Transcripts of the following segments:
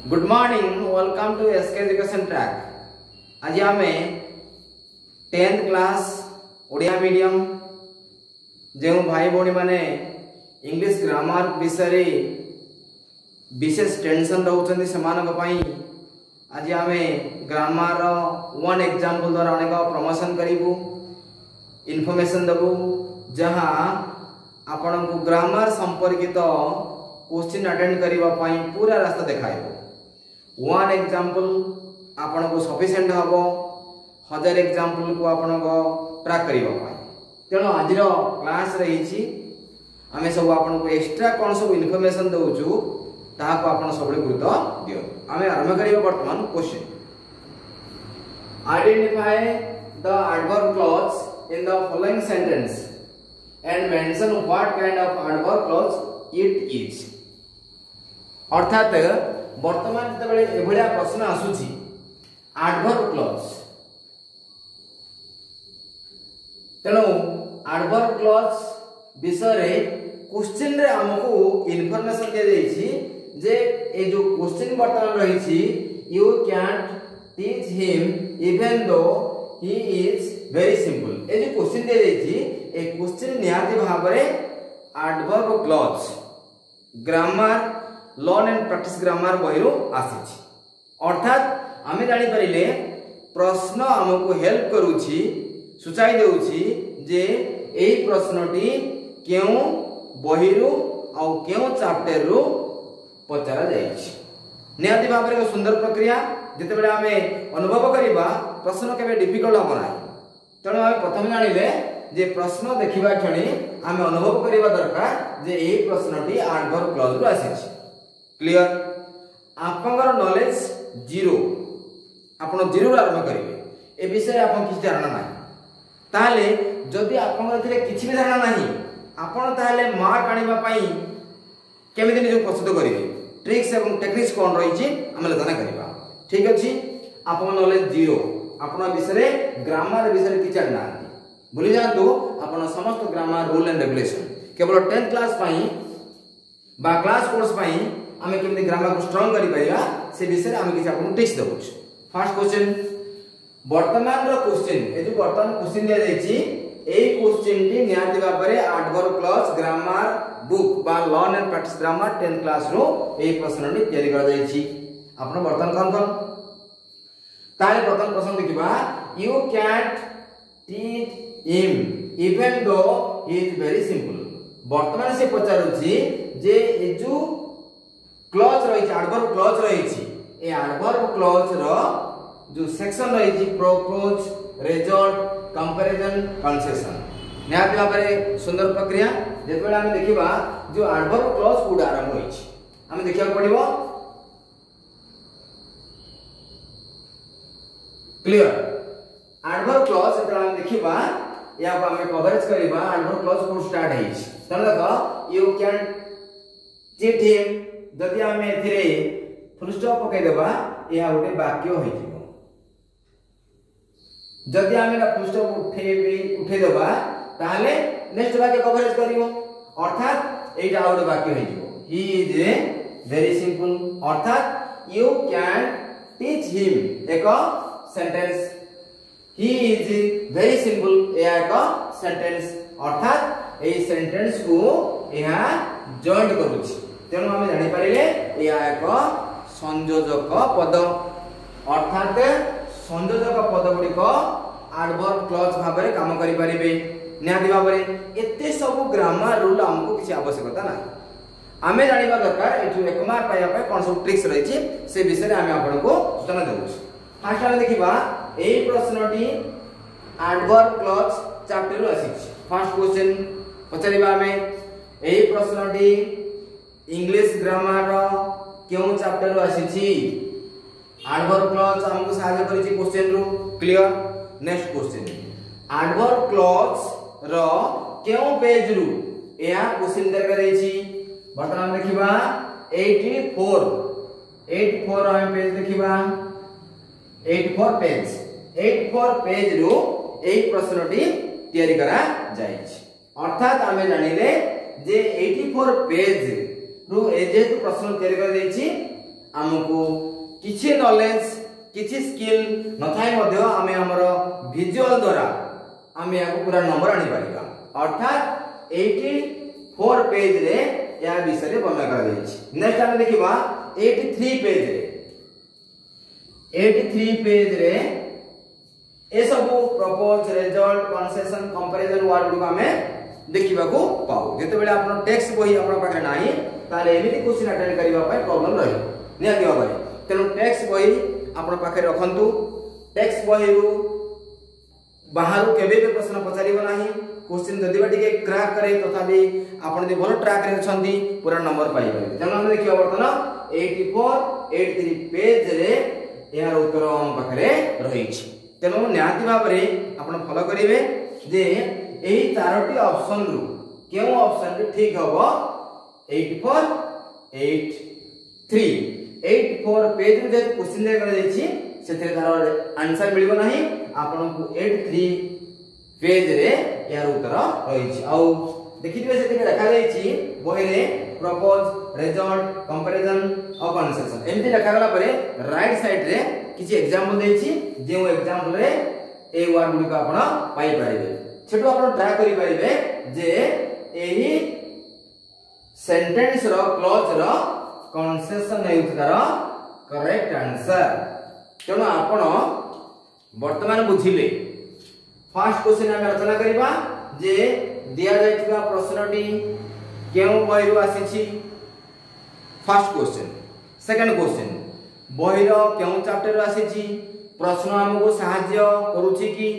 Good morning, welcome to S.K.EDU-TRACK। आज आम 10th class Odia medium जो भाई भौणी माने इंग्लिश ग्रामर विषय विशेष टेंशन रोचंदी सेमानक पई आज आम ग्रामर वन एग्जांपल द्वारा अनेक प्रमोशन करिवु, इनफॉरमेशन देबु जहां आपण को ग्रामर संपर्कित क्वेश्चन अटेंड करबा पई पूरा रास्ता देखाइबो। वन एग्जांपल आपण को सफिशिएंट हबो, 1000 एग्जांपल को आपण को ट्रैक करबा पई। तेनो आजिर क्लास रहिछि आमे सब आपण को एक्स्ट्रा कोन सब इनफॉरमेशन दउछु ताको आपण सबले गुरुत्व दियो। आमे आरंभ करियो वर्तमान question. Identify the adverb clause in the following sentence and mention what kind of adverb clause it is। अर्थात वर्तमान जतबेले एभलिया प्रश्न आसुची एडवर्ब क्लॉज, तेनो एडवर्ब क्लॉज विषय रे क्वेश्चन रे हमको इनफॉरमेशन दे देछि जे ए जो क्वेश्चन वर्तमान रहिछि you can teach him even though he is very simple. ए जो क्वेश्चन दे देछि ए क्वेश्चन निहाती भाबरे adverb clause grammar learn and practice grammar बहिरो आसीछि। अर्थात आमे जानि परिले प्रश्न हमको हेल्प करूछि, सुचाई देउछि जे एई प्रश्नटी केउ बहिरो आ केउ चैप्टर रो पचरा जाइछि। निहाती भाबरे एक सुंदर प्रक्रिया जेतेबेले आमे अनुभव करिबा प्रश्न केबे डिफिकल्ट हो नाही। तेणु आमे प्रथम जानिले जे प्रश्न देखिबा क्षणी आमे अनुभव करिबा दरकार जे एई प्रश्नटी एडवर्ब क्लॉज रो आसीछि। क्लियर? आपनकर नॉलेज जीरो, आपण जीरो आरंभ करिवे ए विषय आपण किछ धारणा नाही, ताले जदि आपनकर थिले किछ भी धारणा नाही आपण ताले मार्क आनिबा पई केमिति निज प्रस्तुत करिवे, ट्रिक्स एवं टेक्निक्स कोन रहिछि हम आलोचना करिबा। ठीक अछि? आपण नॉलेज जीरो, आपण विषय ग्रामर विषय किछ जानि नाही, भूली जातु आपण समस्त ग्रामर रूल एंड रेगुलेशन केवल 10th क्लास पई बा क्लास कोर्स पई आमे केमि ग्रामर को स्ट्रांग करि परिया से विषय आमे किछ आपन टिप्स देबुछ। फर्स्ट क्वेश्चन वर्तमान रो क्वेश्चन, ए जो वर्तमान क्वेश्चन दिया जायछि एई क्वेश्चन टी निहाती भाबरे एडवर्ब क्लॉज ग्रामर बुक बा learn and practice grammar 10th class रो एई प्रश्नटी तयारी करा जायछि। आपन वर्तमान कौन ताले प्रथम प्रश्न देखिबा you can teach him even though he is very simple. वर्तमान से पचारुछि जे ए जो क्लॉज रहिछि एडवर्ब क्लॉज रहिछि ए एडवर्ब क्लॉज रो जो सेक्शन रहिछि प्रोपोज, रिजल्ट, कंपैरिजन, कंसेशन। निहाती भाबरे सुंदर प्रक्रिया जेतबेले हम देखिबा जो एडवर्ब क्लॉज कोड आरंभ होइछि हम देखिया पड़िबो। क्लियर? एडवर्ब क्लॉज जेतबेले हम देखिबा या को हमें कवरेज करिबा एडवर्ब क्लॉज कोड स्टार्ट होइछि। तने देखो यू कैन टीच हिम, जदि हमें एथिरे फुल स्टॉप पकई देबा या गोटे वाक्य होई जिवो। जदि हमें फुल स्टॉप उठे देबा ताले नेक्स्ट वाक्य कवरेज करिवो, अर्थात एटा गोटे वाक्य होई जिवो ही इज वेरी सिंपल। अर्थात यू कैन टीच हिम एक sentence, he is very simple एक सेंटेंस। अर्थात ए सेंटेंस को यह जॉइंट करूछि, तेणु आम जानी पारिले यह एक संयोजक पद। अर्थात संयोजक पद गुड़िक एडवर्ब क्लॉज भाव में काम करि परिबे। निहाती भाव में एते सब ग्रामर रूल हमको किसी आवश्यकता ना, आमे जानिबा दरकार एठु एक मार्क पाया पे कोन सब ट्रिक्स रहिछि से विषय आमे आपन को सूचना देउछ। फर्स्ट आमे देखिबा एई प्रश्नटी एडवर्ब क्लॉज चैप्टर रो आसीछि। फर्स्ट क्वेश्चन पचारिबा आमे एई प्रश्नटी इंग्लिश ग्रामर केउ चैप्टर रो आसीछि एडवर्ब क्लॉज हमको सहायता करिछि क्वेश्चन रो। Clear? Next question adverb clause रो केउ पेज रो या क्वेश्चन दरका दैछि। वर्तमान देखिबा 84 हम पेज देखिबा 84 पेज रो एई प्रश्नटी तयारी करा जाइछि। अर्थात हमें जानिले जे 84 पेज रो ए जेतु प्रश्न तयारी करा जाइछि हमको किछि नॉलेज किछि स्किल नथाई मध्य आमे हमर विजुअल द्वारा आमे याको पूरा नंबर आनी परिबा अर्थात 84 पेज रे या विषय रे वर्णन करा दैछि। नेक्स्ट आमे देखिबा 83 पेज रे 83 पेज रे ए सब propose result concession comparison word good आमे देखिबा को पाऊ। जेते बेले आपन टेक्स्ट बही आपन पाखे नाही ताले एमिति क्वेश्चन अटेंड करिवा पय प्रॉब्लम रही निया दिवा भाई। तेनु टेक्स्ट बही आपन पाखे रखंतु। टेक्स्ट बही रु बाहर केबे भी प्रश्न पचारिबो नाही। क्वेश्चन जदि बा टिके क्रैक करे तथापि आपन दे भलो ट्रैक रे छंदी पूरा नंबर पाई परिबे। तेनु हम देखिबा वर्तमान 84 83 पेज रे यार उत्तर हम पाखे रही छी। तेनु न्याति भाबरे आपन फॉलो करिवे जे एही चारोटी ऑप्शन रु केउ ऑप्शन रे ठीक हबो 84 83 84 पेज रे जे क्वेश्चन दे करा जायछि सेथे तार आंसर मिलिबो नाही। आपन को 83 पेज रे यार उत्तर रही छी। आ देखिथिबे सेथे लिखा जायछि बही रे प्रपोज रिजल्ट कंपैरिजन और कंसेशन एमती लिखा गला परे राइट साइड रे किछि एग्जांपल देछि जे एग्जांपल रे ए वर्ड गुडी को आपण पाई परिबे। छेटो आपण ट्राई करि परिबे जे एही सेंटेंस रो क्लॉज रो कंसेशन हेउतार करेक्ट आंसर। तेणु आपण वर्तमान बुझिले फर्स्ट क्वेश्चन हम रचना करिबा जे दिया जायतिबा प्रश्नटी केउ बहिरु आसीछि फर्स्ट क्वेश्चन। सेकंड क्वेश्चन बहिरो केउ चैप्टर आसीछि प्रश्न हमको सहाय्य करूछि कि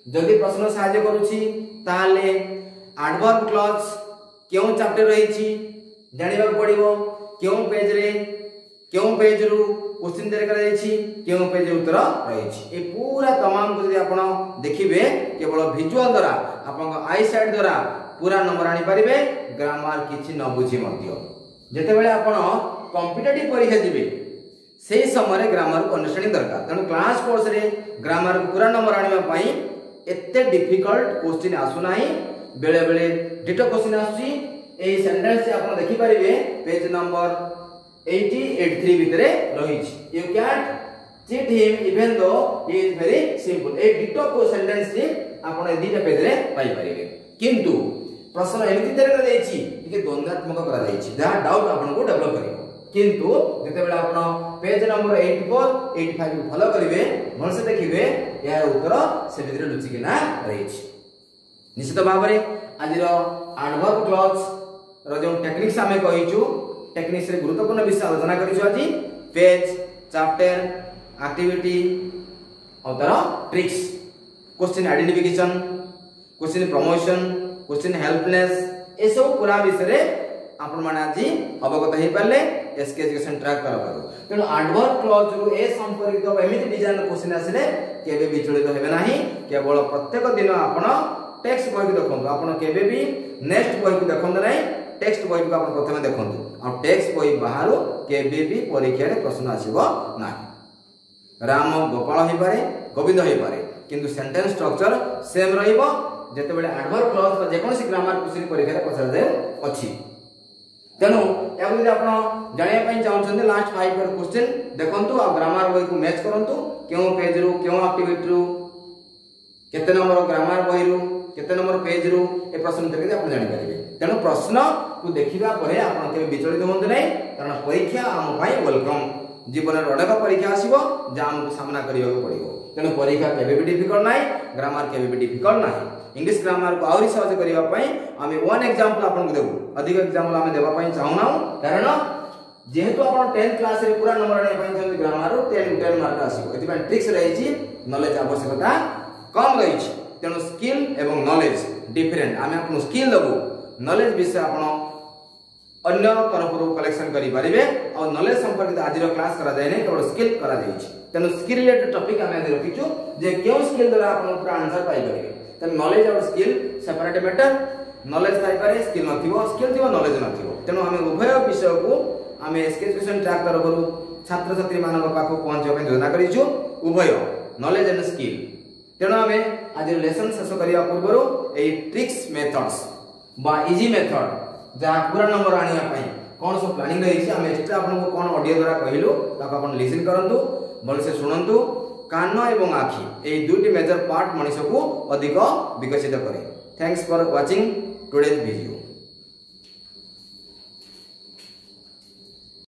जदि प्रश्न सहाय्य करूछि ताले एडवर्ब क्लॉज केउ चैप्टर रहिछि जानिबा पड़िबो केउ पेज रु क्वेश्चन दे करा जायछि केउ पेज उत्तर रहिछि। ए पूरा तमाम को जदि आपण देखिबे केवल विजुअल द्वारा आपण आई साइड द्वारा पूरा नंबर आनी परिबे ग्रामर किछि न बुझी मध्य। जेते बेले आपण कॉम्पिटिटिव परीक्षा दिबे सेही समय ग्रामर को अंडरस्टैंडिंग दरकार। तेणु क्लास कोर्स रे ग्रामर को पूरा नंबर आनिबा पई एते डिफिकल्ट क्वेश्चन आसु नाही। बेले बेले डिटो क्वेश्चन आसुची ए सेंटेंस से आपण देखि परिबे पेज नंबर 80 83 भितरे रहिछि। You can cheat him even though he is very simple. ए डिटो को सेंटेंस से आपण ए दीटा पेज रे पाई परिबे किंतु प्रश्न एमिति तरे देछि कि द्वंद्वात्मक करा जायछि जहा डाउट आपण को डेवलप करिवो। किंतु जते बेला आपण पेज नंबर 84 85 को फॉलो करिवे मन से देखिबे यार उत्तर से भितरे लुचि के ना रहिछि। निश्चित भाव में आज एडवर्ब क्लॉज रो जो टेक्निक्स हमें कहिचु टेक्निक्स रे गुरुत्वपूर्ण विषय आलोचना करिछु। आज पेज चैप्टर एक्टिविटी और तार tricks question identification question promotion question हेल्पनेस ए सब पूरा विषय रे आपण माने आज अवगत हे पाले एसके एजुकेशन ट्रैक करबारो। तेणु एडवर्ब क्लॉज रो ए संपर्कित एमिति डिजाइन क्वेश्चन आसिले केबे विचलित हेबे नाही। केवल प्रत्येक दिन आपण टेक्स्ट बही को देखंतु। आपण केबे भी नेक्स्ट बही को देखंतु नाही टेक्स्ट बही को आपण प्रथमे देखंतु। आ टेक्स्ट बही बाहर केबे भी परीक्षा रे प्रश्न आसीबो नाही। राम गोपाल हे पारे गोविंद हे पारे किंतु सेंटेंस स्ट्रक्चर सेम रहिबो। जेते बेले एडवर्ब क्लॉज पर जेकोसी ग्रामर क्वेश्चन परीक्षा रे पछा जाय अछि। तेणु या यदि आपण जानिया पई चाहउछन लास्ट 5 पर क्वेश्चन देखंतु आ ग्रामर बही को मैच करंतु केउ पेज रु केउ एक्टिविटी रु केते नंबर ग्रामर बही रु केते नंबर पेज रु ए प्रश्न तक आपण जानि परिबे। तेणु प्रश्न को देखिबा परे आपण केबे विचलित होंतु नै कारण परीक्षा हम पई वेलकम। जीवन रे अनेक परीक्षा आसीबो जा हमको सामना करियो पड़िबो। तेणु परीक्षा केबे भी डिफिकल्ट नाही ग्रामर केबे भी डिफिकल्ट नाही। इंग्लिश ग्रामर को आउरी सहज करिवा पई आमे वन एग्जांपल आपन को देबो अधिक एग्जांपल आमे देबा पई चाहूना कारण जेहेतु आपण 10th क्लास रे पूरा नंबर आने पई जंती ग्रामर 10 मार्क आसीबो। एति पई ट्रिक्स रहिछि नॉलेज आवश्यकता कम रहिछि। तेणु स्किल एवं नॉलेज डिफरेंट आमे आपन स्किल देबो नॉलेज विषय आपण अन्य तरफ रो कलेक्शन करि परिबे और नॉलेज संपर्कित आज रो क्लास करा जाय नै केवल स्किल करा जायछि। तेणु स्किल रिलेटेड टॉपिक आमे आज रखिछु जे केउ स्किल द्वारा आपण पूरा आंसर पाई परिबे। त नॉलेज और स्किल सेपरेट मैटर नॉलेज थाई पारे स्किल नथिबो स्किल थिबो नॉलेज नथिबो। तेणु आमे उभय विषय को आमे एसके एजुकेशन ट्रैक तरफ रो छात्र छात्री मानक पाखो पहुंचो पे योजना करिछु उभय नॉलेज एंड स्किल। तेणु आमे आज लेसन शेष करिया पूर्व ए ट्रिक्स मेथड्स बा इजी मेथड जहा पूरा नंबर आनिया पई कौन सब प्लानिंग रही आम एक्स्ट्रा आपको कौन ऑडियो द्वारा कहलु ताको आपण लिसन करंतु भलसे शुणंतु। कान एवं आखि ए दुईटी मेजर पार्ट मनुष्य को अधिक विकसित करे। Thanks for watching today's video.